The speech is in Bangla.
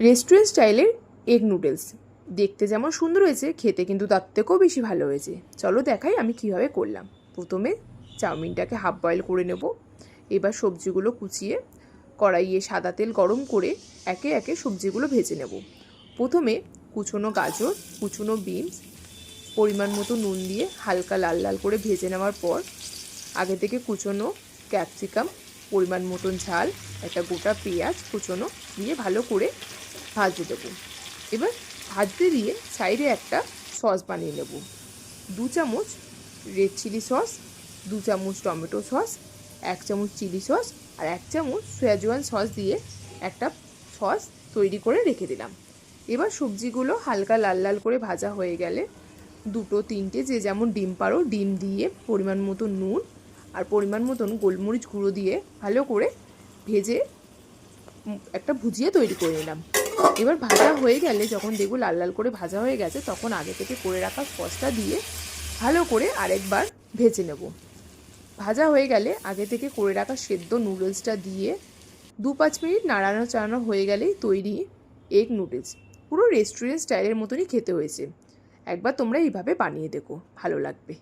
রেস্টুরেন্ট স্টাইলের এগ নুডলস দেখতে যেমন সুন্দর হয়েছে, খেতে কিন্তু তার থেকেও বেশি ভালো হয়েছে। চলো দেখাই আমি কিভাবে করলাম। প্রথমে চাউমিনটাকে হাফ বয়েল করে নেব। এবার সবজিগুলো কুচিয়ে কড়াইয়ে সাদা তেল গরম করে একে একে সবজিগুলো ভেজে নেব। প্রথমে কুচনো গাজর, কুচনো বিনস পরিমাণ মতো নুন দিয়ে হালকা লাল লাল করে ভেজে নেওয়ার পর আগে থেকে কুচনো ক্যাপসিকাম, পরিমাণ মতন ঝাল, একটা গোটা পেঁয়াজ কুচনো দিয়ে ভালো করে ভাজতে দেবো। এবার ভাজতে দিয়ে সাইডে একটা সস বানিয়ে নেব। 2 চামচ রেড চিলি সস, 2 চামচ টমেটো সস, 1 চামচ চিলি সস আর 1 চামচ শেজওয়ান সস দিয়ে একটা সস তৈরি করে রেখে দিলাম। এবার সবজিগুলো হালকা লাল লাল করে ভাজা হয়ে গেলে 2-3টে যে যেমন ডিম পারো ডিম দিয়ে পরিমাণ মতো নুন আর পরিমাণ মতন গোলমরিচ গুঁড়ো দিয়ে ভালো করে ভেজে একটা ভুজিয়া তৈরি করে নিলাম। এবার ভাজা হয়ে গেলে যখন দেখব লাল লাল করে ভাজা হয়ে গেছে, তখন আগে থেকে করে রাখা সসটা দিয়ে ভালো করে আরেকবার ভেজে নেব। ভাজা হয়ে গেলে আগে থেকে করে রাখা সেদ্ধ নুডলসটা দিয়ে 2-5 মিনিট নাড়ানো চাড়ানো হয়ে গেলেই তৈরি এগ নুডলস। পুরো রেস্টুরেন্ট স্টাইলের মতনই খেতে হয়েছে। একবার তোমরা এইভাবে বানিয়ে দেখো, ভালো লাগবে।